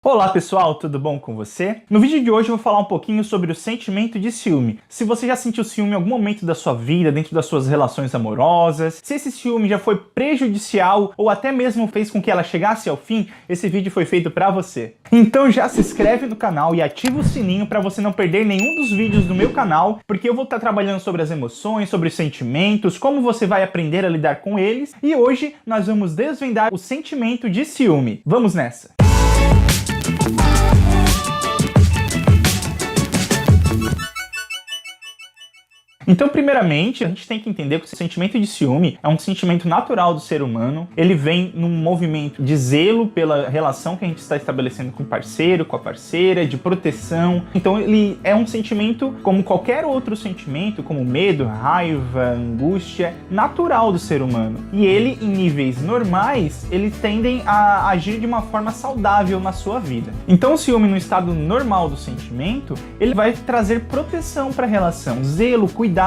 Olá pessoal, tudo bom com você? No vídeo de hoje eu vou falar um pouquinho sobre o sentimento de ciúme. Se você já sentiu ciúme em algum momento da sua vida, dentro das suas relações amorosas, se esse ciúme já foi prejudicial ou até mesmo fez com que ela chegasse ao fim, esse vídeo foi feito pra você. Então já se inscreve no canal e ativa o sininho para você não perder nenhum dos vídeos do meu canal, porque eu vou estar trabalhando sobre as emoções, sobre os sentimentos, como você vai aprender a lidar com eles, e hoje nós vamos desvendar o sentimento de ciúme. Vamos nessa! Então, primeiramente, a gente tem que entender que o sentimento de ciúme é um sentimento natural do ser humano. Ele vem num movimento de zelo pela relação que a gente está estabelecendo com o parceiro, com a parceira, de proteção. Então, ele é um sentimento como qualquer outro sentimento, como medo, raiva, angústia, natural do ser humano. E ele, em níveis normais, eles tendem a agir de uma forma saudável na sua vida. Então, o ciúme no estado normal do sentimento, ele vai trazer proteção para a relação, zelo, cuidado.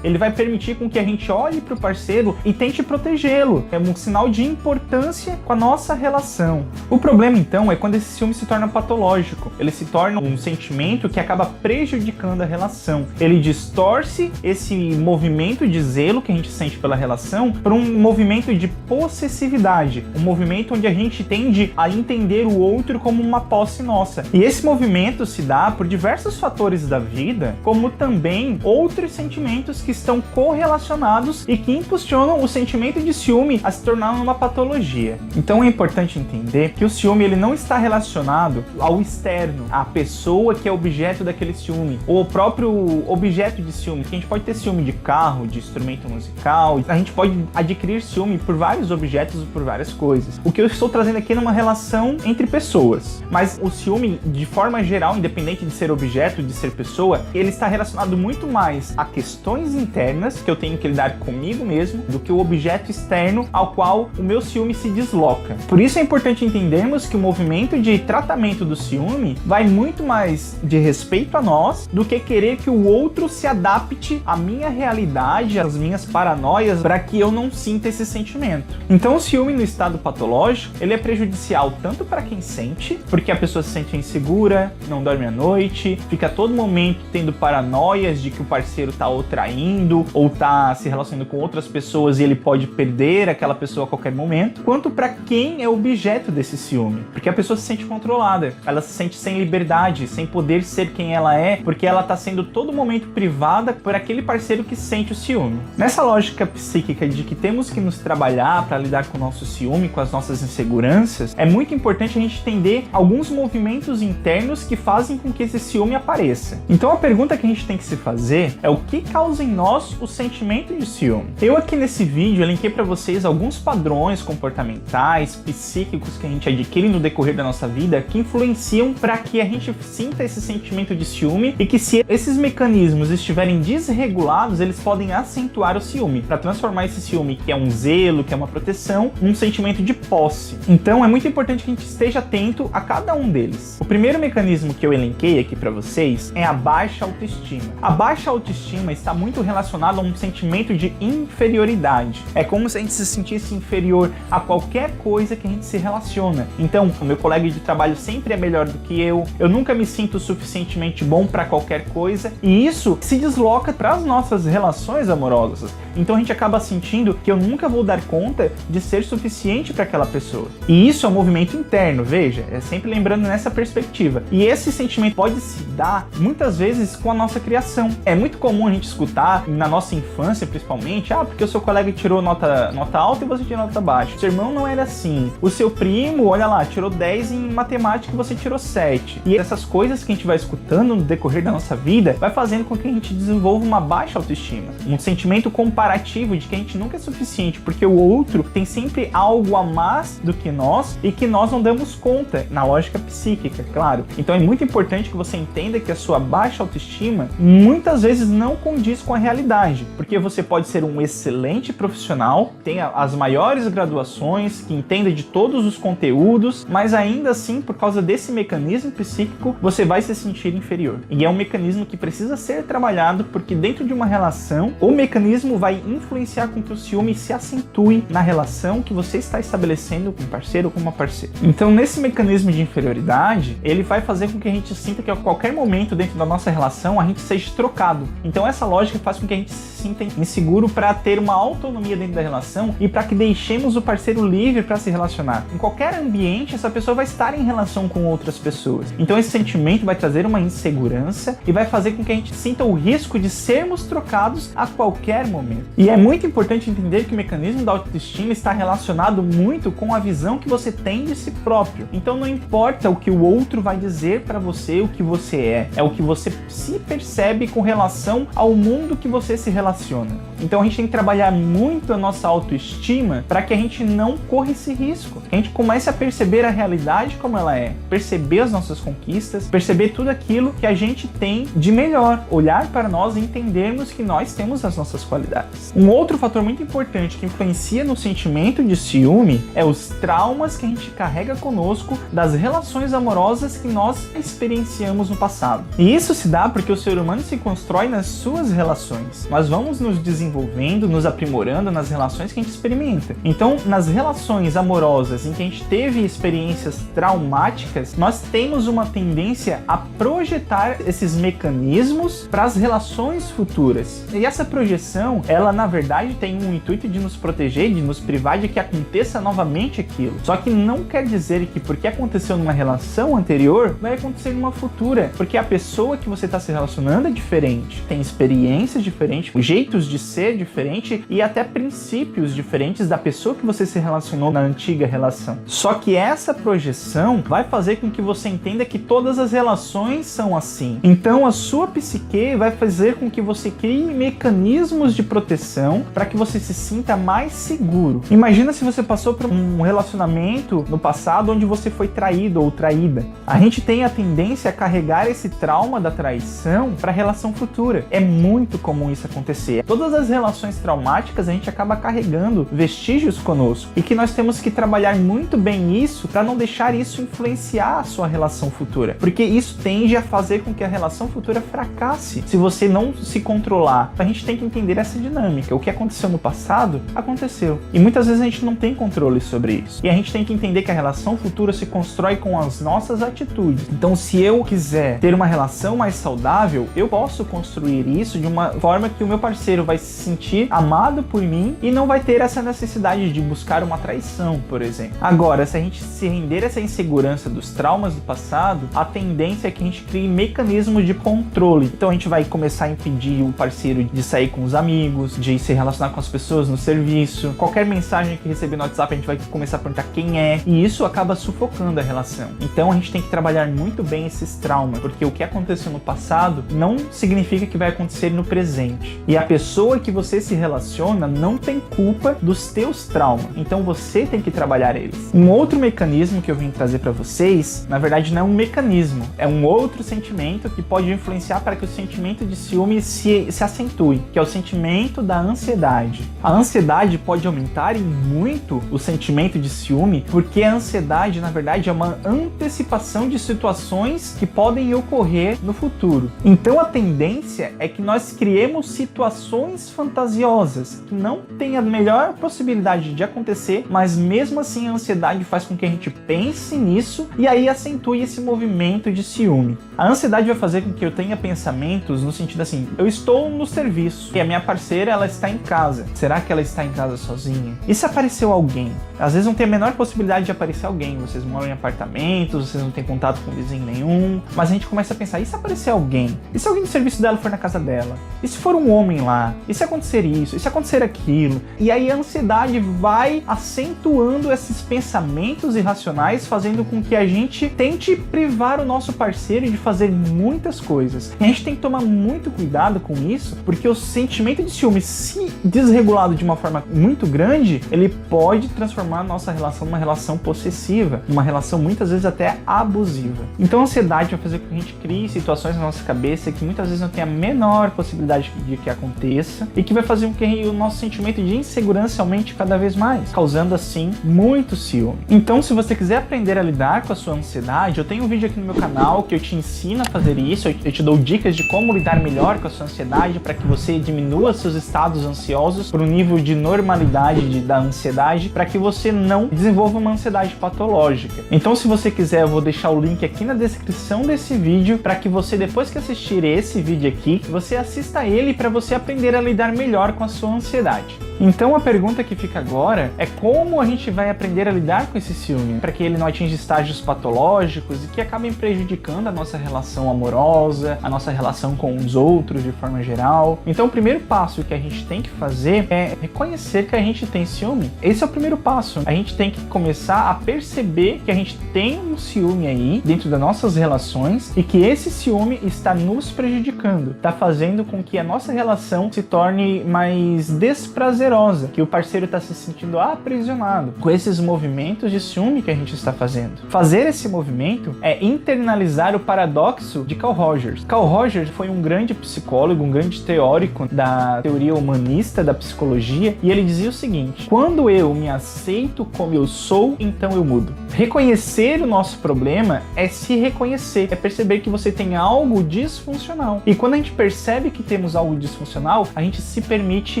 Ele vai permitir com que a gente olhe para o parceiro e tente protegê-lo. É um sinal de importância com a nossa relação. O problema, então, é quando esse ciúme se torna patológico. Ele se torna um sentimento que acaba prejudicando a relação. Ele distorce esse movimento de zelo que a gente sente pela relação para um movimento de possessividade. Um movimento onde a gente tende a entender o outro como uma posse nossa. E esse movimento se dá por diversos fatores da vida, como também outros sentimentos que estão correlacionados e que impulsionam o sentimento de ciúme a se tornar uma patologia. Então é importante entender que o ciúme ele não está relacionado ao externo, à pessoa que é objeto daquele ciúme, ou ao próprio objeto de ciúme, que a gente pode ter ciúme de carro, de instrumento musical, a gente pode adquirir ciúme por vários objetos e por várias coisas. O que eu estou trazendo aqui é uma relação entre pessoas, mas o ciúme, de forma geral, independente de ser objeto, de ser pessoa, ele está relacionado muito mais a questões internas que eu tenho que lidar comigo mesmo do que o objeto externo ao qual o meu ciúme se desloca. Por isso é importante entendermos que o movimento de tratamento do ciúme vai muito mais de respeito a nós do que querer que o outro se adapte à minha realidade, às minhas paranoias, para que eu não sinta esse sentimento. Então o ciúme no estado patológico, ele é prejudicial tanto para quem sente, porque a pessoa se sente insegura, não dorme à noite, fica a todo momento tendo paranoias de que o parceiro tá ou traindo, ou tá se relacionando com outras pessoas e ele pode perder aquela pessoa a qualquer momento, quanto para quem é objeto desse ciúme, porque a pessoa se sente controlada, ela se sente sem liberdade, sem poder ser quem ela é, porque ela tá sendo todo momento privada por aquele parceiro que sente o ciúme. Nessa lógica psíquica de que temos que nos trabalhar para lidar com o nosso ciúme, com as nossas inseguranças, é muito importante a gente entender alguns movimentos internos que fazem com que esse ciúme apareça. Então a pergunta que a gente tem que se fazer é o que causa em nós o sentimento de ciúme. Eu aqui nesse vídeo elenquei para vocês alguns padrões comportamentais, psíquicos que a gente adquire no decorrer da nossa vida que influenciam para que a gente sinta esse sentimento de ciúme e que se esses mecanismos estiverem desregulados, eles podem acentuar o ciúme, para transformar esse ciúme, que é um zelo, que é uma proteção, num sentimento de posse. Então é muito importante que a gente esteja atento a cada um deles. O primeiro mecanismo que eu elenquei aqui para vocês é a baixa autoestima. A baixa autoestima está muito relacionado a um sentimento de inferioridade. É como se a gente se sentisse inferior a qualquer coisa que a gente se relaciona. Então, o meu colega de trabalho sempre é melhor do que eu nunca me sinto suficientemente bom para qualquer coisa, e isso se desloca para as nossas relações amorosas. Então a gente acaba sentindo que eu nunca vou dar conta de ser suficiente para aquela pessoa. E isso é um movimento interno, veja, é sempre lembrando nessa perspectiva. E esse sentimento pode se dar muitas vezes com a nossa criação. É muito comum a gente escutar, na nossa infância principalmente, porque o seu colega tirou nota alta e você tirou nota baixa. O seu irmão não era assim. O seu primo, olha lá, tirou 10 em matemática e você tirou 7. E essas coisas que a gente vai escutando no decorrer da nossa vida vai fazendo com que a gente desenvolva uma baixa autoestima. Um sentimento comparativo de que a gente nunca é suficiente, porque o outro tem sempre algo a mais do que nós e que nós não damos conta, na lógica psíquica, claro. Então é muito importante que você entenda que a sua baixa autoestima muitas vezes não condiz com a realidade, porque você pode ser um excelente profissional, tenha as maiores graduações, que entenda de todos os conteúdos, mas ainda assim, por causa desse mecanismo psíquico, você vai se sentir inferior. E é um mecanismo que precisa ser trabalhado, porque dentro de uma relação, o mecanismo vai vai influenciar com que o ciúme se acentue na relação que você está estabelecendo com um parceiro ou com uma parceira. Então, nesse mecanismo de inferioridade, ele vai fazer com que a gente sinta que a qualquer momento dentro da nossa relação a gente seja trocado. Então, essa lógica faz com que a gente se sinta inseguro para ter uma autonomia dentro da relação e para que deixemos o parceiro livre para se relacionar. Em qualquer ambiente, essa pessoa vai estar em relação com outras pessoas. Então, esse sentimento vai trazer uma insegurança e vai fazer com que a gente sinta o risco de sermos trocados a qualquer momento. E é muito importante entender que o mecanismo da autoestima está relacionado muito com a visão que você tem de si próprio. Então não importa o que o outro vai dizer para você o que você é o que você se percebe com relação ao mundo que você se relaciona. Então a gente tem que trabalhar muito a nossa autoestima para que a gente não corra esse risco, que a gente comece a perceber a realidade como ela é, perceber as nossas conquistas, perceber tudo aquilo que a gente tem de melhor, olhar para nós e entendermos que nós temos as nossas qualidades. Um outro fator muito importante que influencia no sentimento de ciúme é os traumas que a gente carrega conosco das relações amorosas que nós experienciamos no passado. E isso se dá porque o ser humano se constrói nas suas relações. Nós vamos nos desenvolvendo, nos aprimorando nas relações que a gente experimenta. Então, nas relações amorosas em que a gente teve experiências traumáticas, nós temos uma tendência a projetar esses mecanismos para as relações futuras. E essa projeção, ela na verdade tem um intuito de nos proteger, de nos privar de que aconteça novamente aquilo. Só que não quer dizer que porque aconteceu numa relação anterior, vai acontecer numa futura. Porque a pessoa que você está se relacionando é diferente, tem experiências diferentes, jeitos de ser diferentes e até princípios diferentes da pessoa que você se relacionou na antiga relação. Só que essa projeção vai fazer com que você entenda que todas as relações são assim. Então a sua psique vai fazer com que você crie mecanismos de proteção para que você se sinta mais seguro. Imagina se você passou por um relacionamento no passado onde você foi traído ou traída. A gente tem a tendência a carregar esse trauma da traição para a relação futura. É muito comum isso acontecer. Todas as relações traumáticas a gente acaba carregando vestígios conosco e que nós temos que trabalhar muito bem isso para não deixar isso influenciar a sua relação futura, porque isso tende a fazer com que a relação futura fracasse se você não se controlar. A gente tem que entender essa dinâmica. O que aconteceu no passado, aconteceu. E muitas vezes a gente não tem controle sobre isso. E a gente tem que entender que a relação futura se constrói com as nossas atitudes. Então, se eu quiser ter uma relação mais saudável, eu posso construir isso de uma forma que o meu parceiro vai se sentir amado por mim e não vai ter essa necessidade de buscar uma traição, por exemplo. Agora, se a gente se render a essa insegurança dos traumas do passado, a tendência é que a gente crie mecanismos de controle. Então a gente vai começar a impedir o parceiro de sair com os amigos, de se relacionar com as pessoas no serviço. Qualquer mensagem que receber no WhatsApp, a gente vai começar a perguntar quem é. E isso acaba sufocando a relação. Então a gente tem que trabalhar muito bem esses traumas, porque o que aconteceu no passado não significa que vai acontecer no presente. E a pessoa que você se relaciona não tem culpa dos teus traumas. Então você tem que trabalhar eles. Um outro mecanismo que eu vim trazer para vocês, na verdade não é um mecanismo, é um outro sentimento que pode influenciar para que o sentimento de ciúme se acentue, que é o sentimento da ansiedade. A ansiedade pode aumentar em muito o sentimento de ciúme, porque a ansiedade, na verdade, é uma antecipação de situações que podem ocorrer no futuro. Então a tendência é que nós criemos situações fantasiosas que não têm a melhor possibilidade de acontecer, mas mesmo assim a ansiedade faz com que a gente pense nisso e aí acentue esse movimento de ciúme. A ansiedade vai fazer com que eu tenha pensamentos no sentido assim, eu estou no serviço e a minha parceira, ela está em casa. Será que ela está em casa sozinha? E se apareceu alguém? Às vezes não tem a menor possibilidade de aparecer alguém, vocês moram em apartamentos, vocês não têm contato com vizinho nenhum, mas a gente começa a pensar, e se aparecer alguém? E se alguém do serviço dela for na casa dela? E se for um homem lá? E se acontecer isso? E se acontecer aquilo? E aí a ansiedade vai acentuando esses pensamentos irracionais, fazendo com que a gente tente privar o nosso parceiro de fazer muitas coisas. E a gente tem que tomar muito cuidado com isso, porque o sentimento de ciúme, se desregulado de uma forma muito grande, ele pode transformar a nossa relação numa relação possessiva, uma relação muitas vezes até abusiva. Então a ansiedade vai fazer com que a gente crie situações na nossa cabeça que muitas vezes não tem a menor possibilidade de que aconteça e que vai fazer com que o nosso sentimento de insegurança aumente cada vez mais, causando assim muito ciúme. Então, se você quiser aprender a lidar com a sua ansiedade, eu tenho um vídeo aqui no meu canal que eu te ensino a fazer isso, eu te dou dicas de como lidar melhor com a sua ansiedade para que você diminua seus estados ansiosos para um nível de normalidade da ansiedade, para que você não desenvolva uma ansiedade patológica. Então, se você quiser, eu vou deixar o link aqui na descrição desse vídeo, para que você, depois que assistir esse vídeo aqui, você assista ele para você aprender a lidar melhor com a sua ansiedade. Então a pergunta que fica agora é como a gente vai aprender a lidar com esse ciúme, para que ele não atinja estágios patológicos e que acabem prejudicando a nossa relação amorosa, a nossa relação com os outros de forma geral. Então o primeiro passo que a gente tem que fazer é reconhecer que a gente tem ciúme. Esse é o primeiro passo. A gente tem que começar a perceber que a gente tem um ciúme aí dentro das nossas relações e que esse ciúme está nos prejudicando, está fazendo com que a nossa relação se torne mais desprazerosa, que o parceiro está se sentindo aprisionado com esses movimentos de ciúme que a gente está fazendo. Fazer esse movimento é internalizar o paradoxo de Carl Rogers. Carl Rogers foi um grande psicólogo, um grande teórico da teoria humanista da psicologia, e ele dizia o seguinte: quando eu me aceito como eu sou, então eu mudo. Reconhecer o nosso problema é se reconhecer, é perceber que você tem algo disfuncional. E quando a gente percebe que temos algo disfuncional, a gente se permite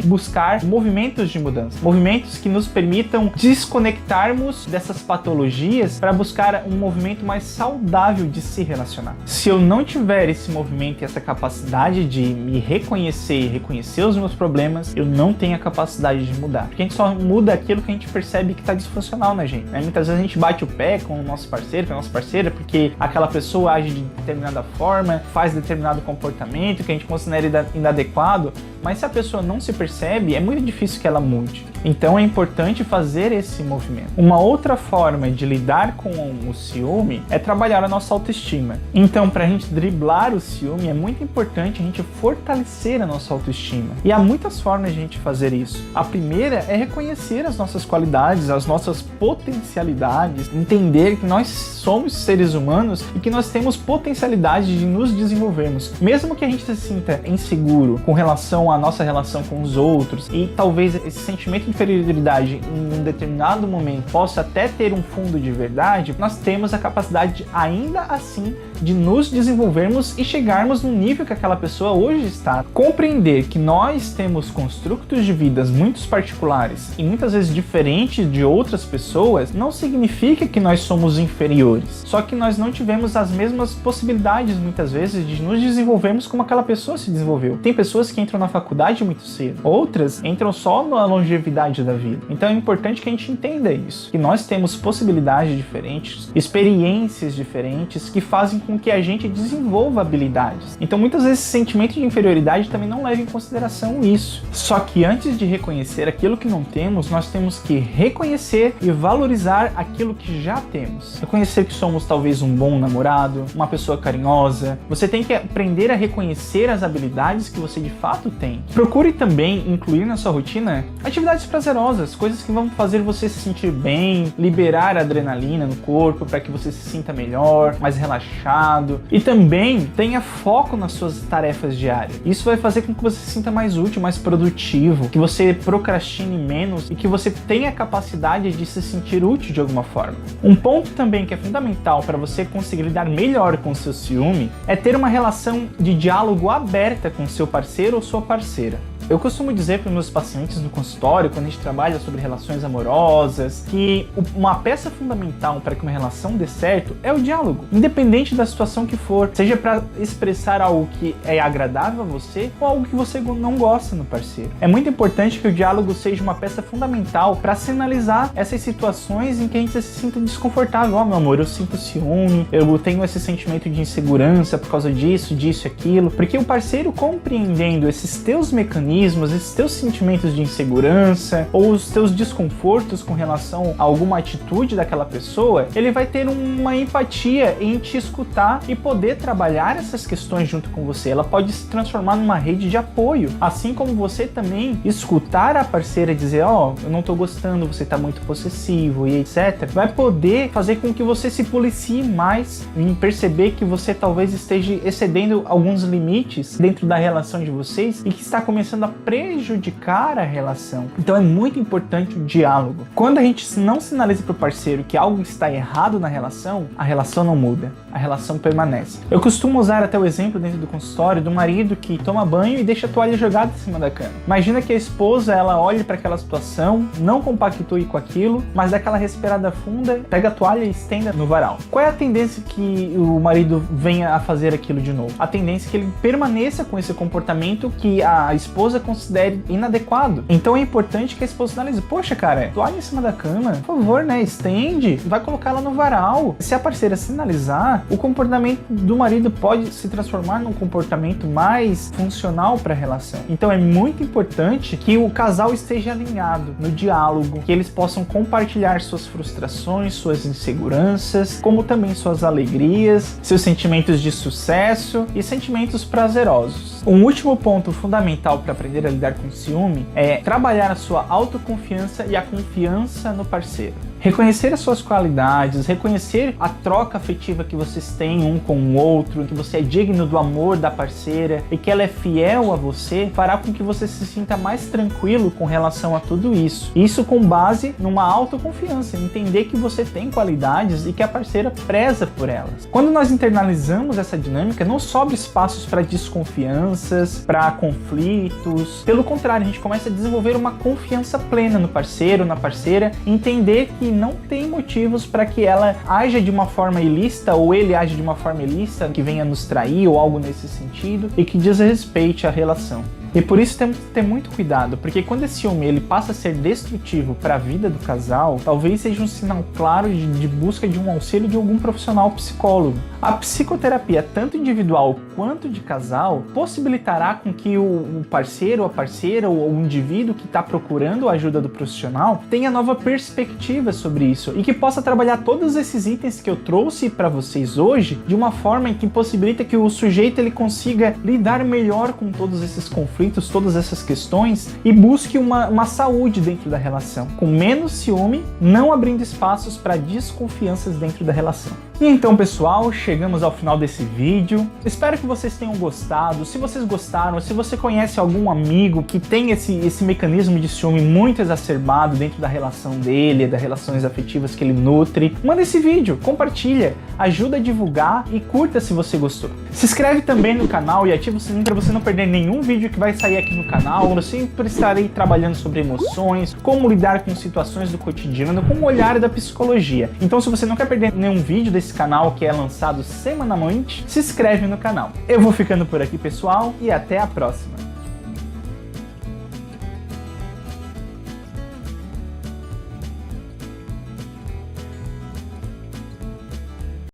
buscar movimentos de mudança, movimentos que nos permitam desconectarmos dessas patologias para buscar um movimento mais saudável de se relacionar. Se eu não tiver esse movimento e essa capacidade de me reconhecer e reconhecer os meus problemas, eu não tenho a capacidade de mudar. Porque a gente só muda aquilo que a gente percebe que está disfuncional na gente, né? Muitas vezes a gente bate o pé com o nosso parceiro, com a nossa parceira, porque aquela pessoa age de determinada forma, faz determinado comportamento que a gente considera inadequado, mas se a pessoa não se percebe, é muito difícil que ela mude. Então é importante fazer esse movimento. Uma outra forma de lidar com o ciúme é trabalhar a nossa autoestima. Então, para a gente driblar o ciúme, é muito importante a gente fortalecer a nossa autoestima. E há muitas formas de a gente fazer isso. A primeira é reconhecer as nossas qualidades, as nossas potencialidades, entender que nós somos seres humanos e que nós temos potencialidade de nos desenvolvermos. Mesmo que a gente se sinta inseguro com relação à nossa relação com os outros, e talvez esse sentimento de inferioridade em um determinado momento possa até ter um fundo de verdade, nós temos a capacidade de, ainda assim, de nos desenvolvermos e chegarmos no nível que aquela pessoa hoje está. Compreender que nós temos construtos de vidas muito particulares e muitas vezes diferentes de outras pessoas não significa que nós somos inferiores, só que nós não tivemos as mesmas possibilidades muitas vezes de nos desenvolvermos como aquela pessoa se desenvolveu. Tem pessoas que entram na faculdade muito cedo, outras entram só na longevidade da vida. Então é importante que a gente entenda isso, que nós temos possibilidades diferentes, experiências diferentes que fazem com que a gente desenvolva habilidades. Então muitas vezes esse sentimento de inferioridade também não leva em consideração isso. Só que antes de reconhecer aquilo que não temos, nós temos que reconhecer e valorizar aquilo que já temos. Reconhecer que somos talvez um bom namorado, uma pessoa carinhosa. Você tem que aprender a reconhecer as habilidades que você de fato tem. Procure também incluir na sua rotina atividades prazerosas, coisas que vão fazer você se sentir bem, liberar adrenalina no corpo para que você se sinta melhor, mais relaxado, e também tenha foco nas suas tarefas diárias. Isso vai fazer com que você se sinta mais útil, mais produtivo, que você procrastine menos e que você tenha a capacidade de se sentir útil de alguma forma. Um ponto também que é fundamental para você conseguir lidar melhor com o seu ciúme é ter uma relação de diálogo aberta com seu parceiro ou sua parceira. Eu costumo dizer para os meus pacientes no consultório, quando a gente trabalha sobre relações amorosas, que uma peça fundamental para que uma relação dê certo é o diálogo, independente da situação que for, seja para expressar algo que é agradável a você ou algo que você não gosta no parceiro. É muito importante que o diálogo seja uma peça fundamental para sinalizar essas situações em que a gente se sinta desconfortável. Ó, meu amor, eu sinto ciúme, eu tenho esse sentimento de insegurança por causa disso, disso e aquilo, porque o parceiro compreendendo esses teus mecanismos, esses teus sentimentos de insegurança ou os teus desconfortos com relação a alguma atitude daquela pessoa, ele vai ter uma empatia em te escutar e poder trabalhar essas questões junto com você. Ela pode se transformar numa rede de apoio, assim como você também escutar a parceira e dizer, ó, eu não tô gostando, você tá muito possessivo e etc. Vai poder fazer com que você se policie mais em perceber que você talvez esteja excedendo alguns limites dentro da relação de vocês e que está começando começando a prejudicar a relação. Então é muito importante o diálogo. Quando a gente não sinaliza para o parceiro que algo está errado na relação, a relação não muda, a relação permanece. Eu costumo usar até o exemplo dentro do consultório do marido que toma banho e deixa a toalha jogada em cima da cama. Imagina que a esposa, ela olhe para aquela situação, não compactue com aquilo, mas dá aquela respirada funda, pega a toalha e estenda no varal. Qual é a tendência que o marido venha a fazer aquilo de novo? A tendência é que ele permaneça com esse comportamento que a esposa considere inadequado. Então é importante que a esposa sinalize: poxa, cara, toalha em cima da cama, por favor, né, estende, vai colocar ela no varal. Se a parceira sinalizar, o comportamento do marido pode se transformar num comportamento mais funcional para a relação. Então é muito importante que o casal esteja alinhado no diálogo, que eles possam compartilhar suas frustrações, suas inseguranças, como também suas alegrias, seus sentimentos de sucesso e sentimentos prazerosos. Um último ponto fundamental para aprender a lidar com o ciúme é trabalhar a sua autoconfiança e a confiança no parceiro. Reconhecer as suas qualidades, reconhecer a troca afetiva que vocês têm um com o outro, que você é digno do amor da parceira e que ela é fiel a você, fará com que você se sinta mais tranquilo com relação a tudo isso. Isso com base numa autoconfiança, entender que você tem qualidades e que a parceira preza por elas. Quando nós internalizamos essa dinâmica, não sobra espaços para desconfianças, para conflitos. Pelo contrário, a gente começa a desenvolver uma confiança plena no parceiro, na parceira, entender que não tem motivos para que ela haja de uma forma ilícita ou ele age de uma forma ilícita, que venha nos trair ou algo nesse sentido, e que desrespeite a relação. E por isso temos que ter muito cuidado, porque quando esse ciúme ele passa a ser destrutivo para a vida do casal, talvez seja um sinal claro de busca de um auxílio de algum profissional psicólogo. A psicoterapia, tanto individual quanto de casal, possibilitará com que o parceiro, a parceira ou o indivíduo que está procurando a ajuda do profissional tenha nova perspectiva sobre isso e que possa trabalhar todos esses itens que eu trouxe para vocês hoje de uma forma em que possibilita que o sujeito ele consiga lidar melhor com todos esses conflitos, todas essas questões, e busque uma saúde dentro da relação, com menos ciúme, não abrindo espaços para desconfianças dentro da relação. E então, pessoal, chegamos ao final desse vídeo. Espero que vocês tenham gostado. Se vocês gostaram, se você conhece algum amigo que tem esse mecanismo de ciúme muito exacerbado dentro da relação dele, das relações afetivas que ele nutre, manda esse vídeo, compartilha, ajuda a divulgar e curta se você gostou. Se inscreve também no canal e ativa o sininho para você não perder nenhum vídeo que vai sair aqui no canal. Eu sempre estarei trabalhando sobre emoções, como lidar com situações do cotidiano, com o olhar da psicologia. Então, se você não quer perder nenhum vídeo desse canal que é lançado semanalmente, se inscreve no canal. Eu vou ficando por aqui, pessoal, e até a próxima.